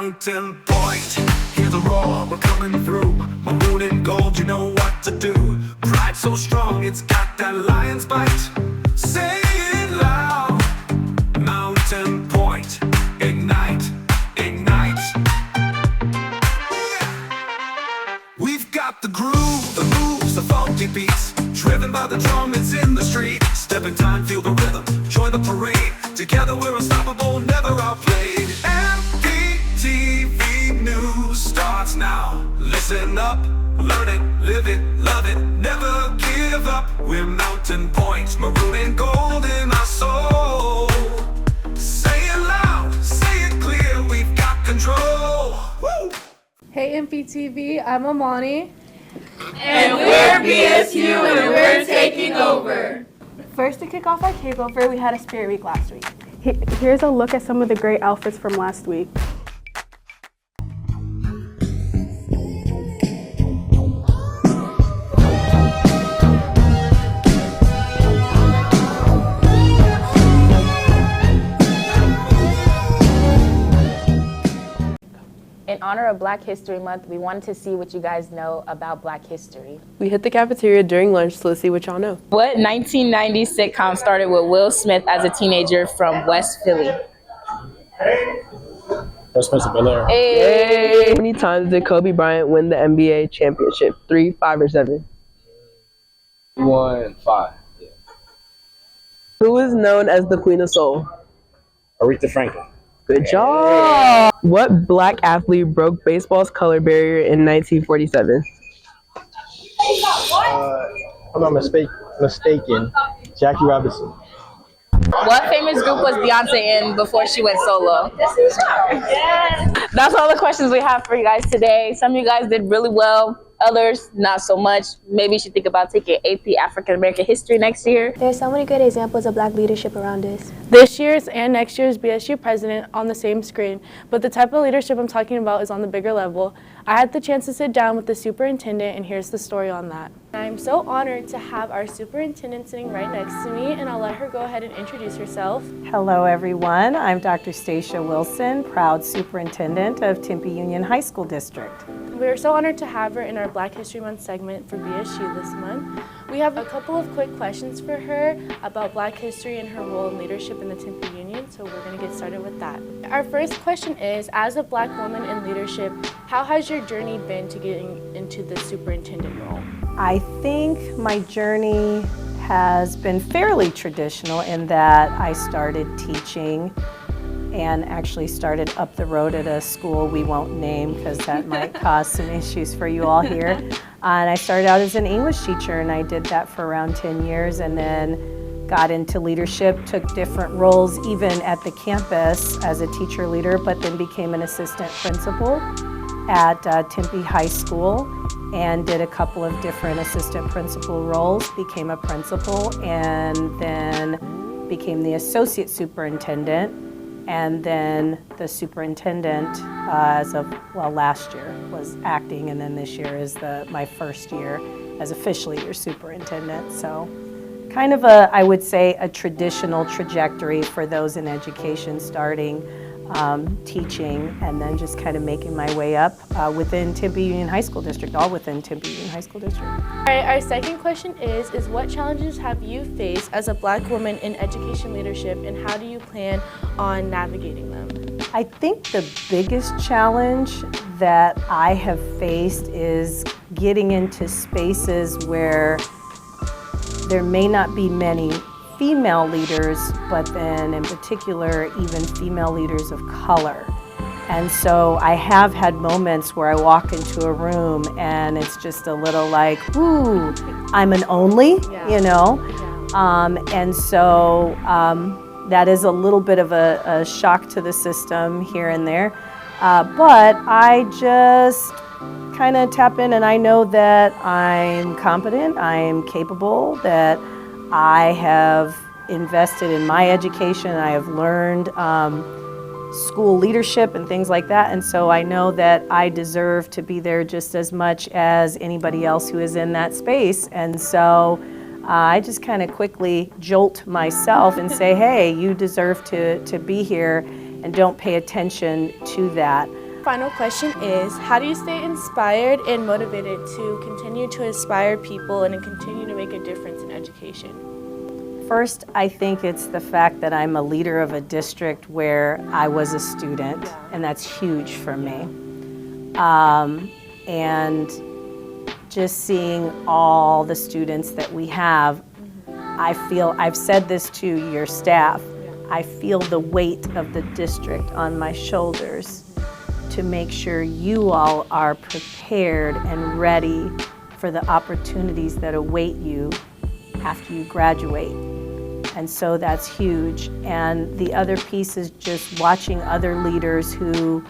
Mountain Point, hear the roar, we're coming through. Maroon and gold, you know what to do. Pride so strong, it's got that lion's bite. Say it loud. Mountain Point, ignite, ignite. We've got the groove, the moves, the funky beats. Driven by the drum, it's in the street. Step in time, feel the rhythm, join the parade. Together we're unstoppable, never outplayed. Mptv News starts now. Listen up, learn it, live it, love it, never give up. We're Mountain Point, maroon and gold in our soul. Say it loud, say it clear, we've got control. Woo! Hey Mptv, I'm Amani. And we're BSU and we're taking over. First, to kick off our takeover, we had a Spirit Week last week. Here's a look at some of the great outfits from last week. In honor of Black History Month, we wanted to see what you guys know about Black history. We hit the cafeteria during lunch to see what y'all know. What 1990 sitcom started with Will Smith as a teenager from West Philly? Fresh Prince of Bel-Air. Hey. How many times did Kobe Bryant win the NBA championship? 3, 5, or 7? He won 5. Yeah. Who is known as the Queen of Soul? Aretha Franklin. Good job! What Black athlete broke baseball's color barrier in 1947? I'm not mistaken, Jackie Robinson. What famous group was Beyonce in before she went solo? Yes. That's all the questions we have for you guys today. Some of you guys did really well, others not so much. Maybe you should think about taking AP African American History next year. There's so many good examples of Black leadership around us. This year's and next year's BSU president on the same screen, but the type of leadership I'm talking about is on the bigger level. I had the chance to sit down with the superintendent, and here's the story on that. I'm so honored to have our superintendent sitting right next to me, and I'll let her go ahead and introduce herself. Hello everyone, I'm Dr. Stacia Wilson, proud superintendent of Tempe Union High School District. We're so honored to have her in our Black History Month segment for BSU this month. We have a couple of quick questions for her about Black history and her role in leadership in the Tempe Union, so we're going to get started with that. Our first question is, as a Black woman in leadership, how has your journey been to getting into the superintendent role? I think my journey has been fairly traditional in that I started teaching and actually started up the road at a school we won't name because that might cause some issues for you all here. And I started out as an English teacher, and I did that for around 10 years, and then got into leadership, took different roles even at the campus as a teacher leader, but then became an assistant principal at Tempe High School and did a couple of different assistant principal roles, became a principal, and then became the associate superintendent. And then the superintendent, as of, well, last year was acting, and then this year is my first year as officially your superintendent. So kind of I would say, a traditional trajectory for those in education, starting teaching and then just kind of making my way up within Tempe Union High School District, all within Tempe Union High School District. All right, our second question is what challenges have you faced as a Black woman in education leadership, and how do you plan on navigating them? I think the biggest challenge that I have faced is getting into spaces where there may not be many female leaders, but then in particular, even female leaders of color. And so I have had moments where I walk into a room and it's just a little like, ooh, I'm an only, you know? And so that is a little bit of a shock to the system here and there. But I just kind of tap in, and I know that I'm competent, I'm capable, that I have invested in my education, I have learned school leadership and things like that, and so I know that I deserve to be there just as much as anybody else who is in that space. And so I just kind of quickly jolt myself and say, hey, you deserve to be here, and don't pay attention to that. final question is, how do you stay inspired and motivated to continue to inspire people and continue to make a difference in education? First, I think it's the fact that I'm a leader of a district where I was a student, and that's huge for me. And just seeing all the students that we have, I feel, I've said this to your staff, I feel the weight of the district on my shoulders to make sure you all are prepared and ready for the opportunities that await you after you graduate. And so that's huge. And the other piece is just watching other leaders who,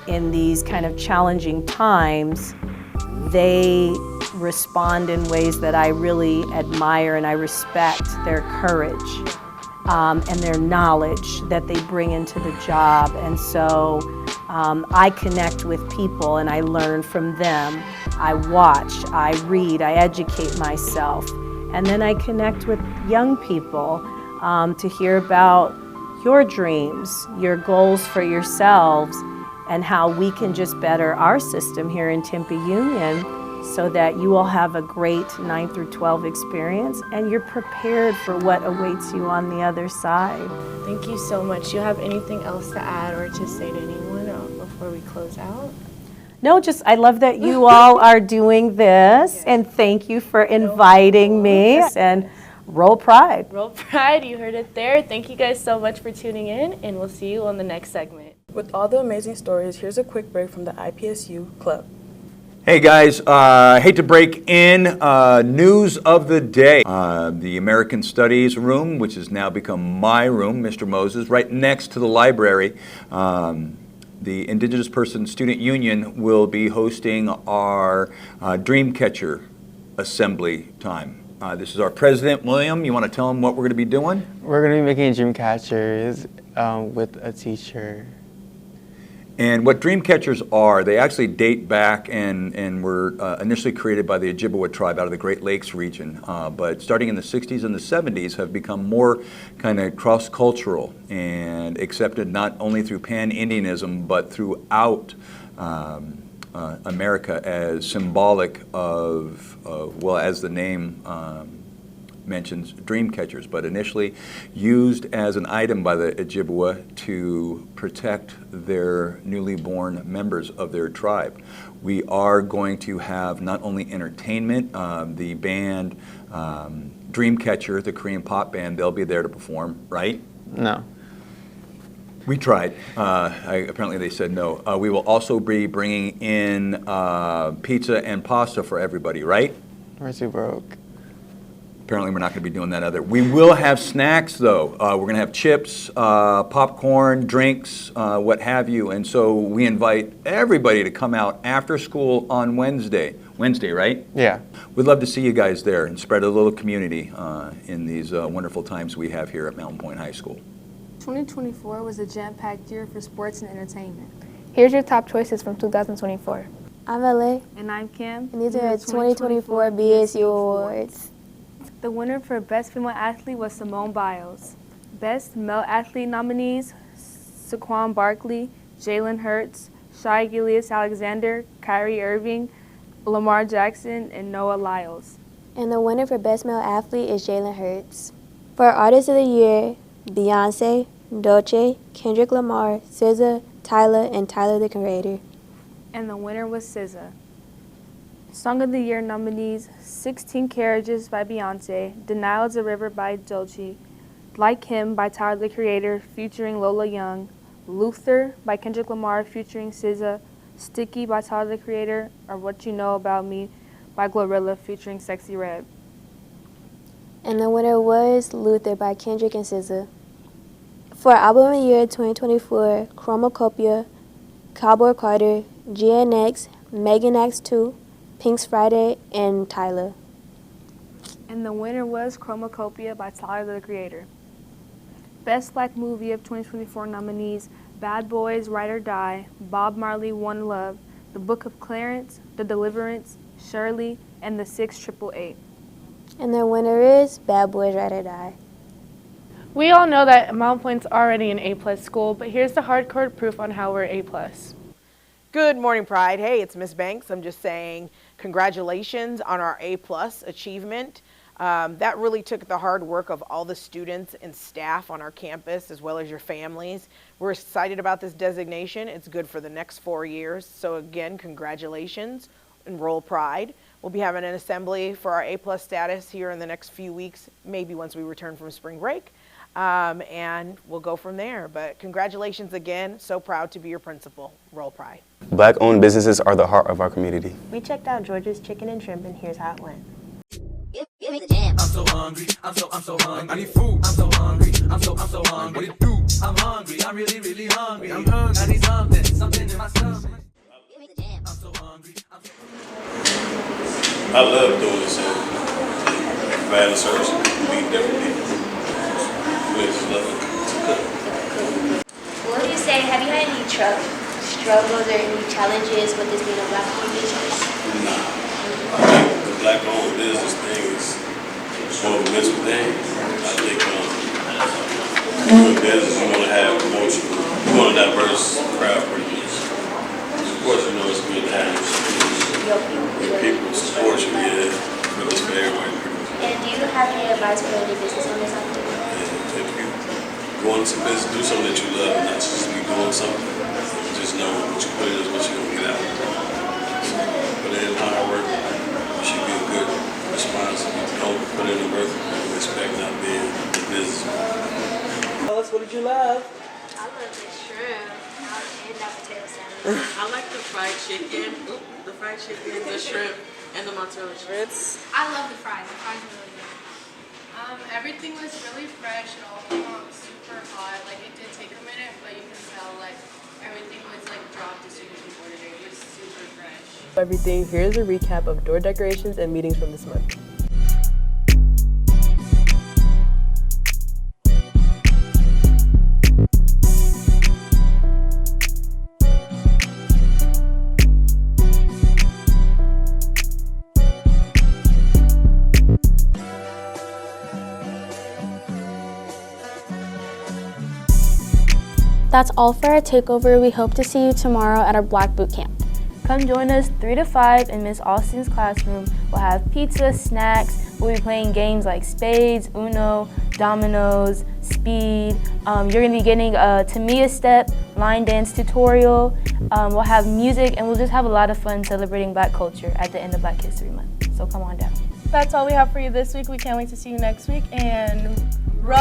in these kind of challenging times, they respond in ways that I really admire, and I respect their courage and their knowledge that they bring into the job. And so I connect with people and I learn from them. I watch, I read, I educate myself. And then I connect with young people to hear about your dreams, your goals for yourselves, and how we can just better our system here in Tempe Union so that you all have a great 9 through 12 experience and you're prepared for what awaits you on the other side. Thank you so much. Do you have anything else to add or to say to anyone before we close out? No, just I love that you all are doing this, and thank you for inviting me, and roll Pride. Roll Pride, you heard it there. Thank you guys so much for tuning in, and we'll see you on the next segment. With all the amazing stories, here's a quick break from the IPSU Club. Hey guys, hate to break in, news of the day. The American Studies room, which has now become my room, Mr. Moses, right next to the library. The Indigenous Person Student Union will be hosting our Dreamcatcher Assembly time. This is our president, William. You want to tell him what we're going to be doing? We're going to be making dream catchers with a teacher. And what dream catchers are, they actually date back and were initially created by the Ojibwa tribe out of the Great Lakes region. But starting in the 60s and the 70s have become more kind of cross-cultural and accepted not only through pan-Indianism but throughout America as symbolic of, well, as the name mentions, dream catchers, but initially used as an item by the Ojibwa to protect their newly born members of their tribe. We are going to have not only entertainment, the band Dreamcatcher, the Korean pop band, they'll be there to perform, right? No. We tried. Apparently they said no. We will also be bringing in pizza and pasta for everybody, right? We're too broke. Apparently we're not going to be doing that either. We will have snacks though. We're going to have chips, popcorn, drinks, what have you. And so we invite everybody to come out after school on Wednesday. Wednesday, right? Yeah. We'd love to see you guys there and spread a little community in these wonderful times we have here at Mountain Point High School. 2024 was a jam-packed year for sports and entertainment. Here's your top choices from 2024. I'm LA. And I'm Kim. And these are the 2024 BSU Awards. The winner for Best Female Athlete was Simone Biles. Best Male Athlete nominees, Saquon Barkley, Jalen Hurts, Shai Gilgeous-Alexander, Kyrie Irving, Lamar Jackson, and Noah Lyles. And the winner for Best Male Athlete is Jalen Hurts. For Artist of the Year, Beyonce, Dolce, Kendrick Lamar, SZA, Tyler, and Tyler the Creator. And the winner was SZA. Song of the Year nominees, 16 Carriages by Beyonce, Denial is a River by Dolce, Like Him by Tyler the Creator featuring Lola Young, Luther by Kendrick Lamar featuring SZA, Sticky by Tyler the Creator, or What You Know About Me by Glorilla featuring Sexy Red. And the winner was Luther by Kendrick and SZA. For Album of the Year 2024, Chromacopia, Cowboy Carter, GNX, Megan X 2, Pink's Friday, and Tyler. And the winner was Chromacopia by Tyler the Creator. Best Black Movie of 2024 nominees, Bad Boys, Ride or Die, Bob Marley, One Love, The Book of Clarence, The Deliverance, Shirley, and The 688. And the winner is Bad Boys, Ride or Die. We all know that Mountain Point's already an A+ school, but here's the hardcore proof on how we're A+. Good morning, Pride. Hey, it's Miss Banks. I'm just saying congratulations on our A+ achievement. That really took the hard work of all the students and staff on our campus, as well as your families. We're excited about this designation. It's good for the next 4 years. So again, congratulations and roll Pride. We'll be having an assembly for our A+ status here in the next few weeks, maybe once we return from spring break. And we'll go from there. But congratulations again. So proud to be your principal. Roll Pride. Black-owned businesses are the heart of our community. We checked out George's Chicken and Shrimp, and here's how it went. Give me the jam. I'm so hungry. I'm so hungry. I need food. I'm so hungry. I'm so hungry. What it do? I'm hungry. I'm really hungry. I'm hungry. I need something in my stomach. Give me the jam. I'm so hungry. I love doing this. Providing service, meeting different people. We just love it to cook. What would you say, have you had any struggles or any challenges with this being a Black-owned business? Nah. I think the Black-owned business thing is more of a mental thing. I think in business you want to have emotional, you want a diverse crowd pretty much. Of course, you know it's good to have your people support you, yeah, but it's for everybody. And do you have any advice for any business owners out there? Yeah, if you go into business, do something that you love, not just be doing something. Just know what you put in is what you're going to get out. So, put in hard work, you should be a good response. If you don't put in the work, you expect not being a business. Tell us, what did you love? I love the shrimp and that potato salad. I like the fried chicken, the shrimp, and the mozzarella cheese. I love the fries. The fries are really good. Everything was really fresh. It all came out super hot. Like, it did take a minute, but you can tell, like, everything was, like, dropped as soon as we ordered it. It was super fresh. Everything, here's a recap of door decorations and meetings from this month. That's all for our takeover. We hope to see you tomorrow at our Black Boot Camp. Come join us 3 to 5 in Miss Austin's classroom. We'll have pizza, snacks. We'll be playing games like spades, Uno, dominoes, speed. You're going to be getting a Tamiya step, line dance tutorial. We'll have music, and we'll just have a lot of fun celebrating Black culture at the end of Black History Month. So come on down. That's all we have for you this week. We can't wait to see you next week, and roll!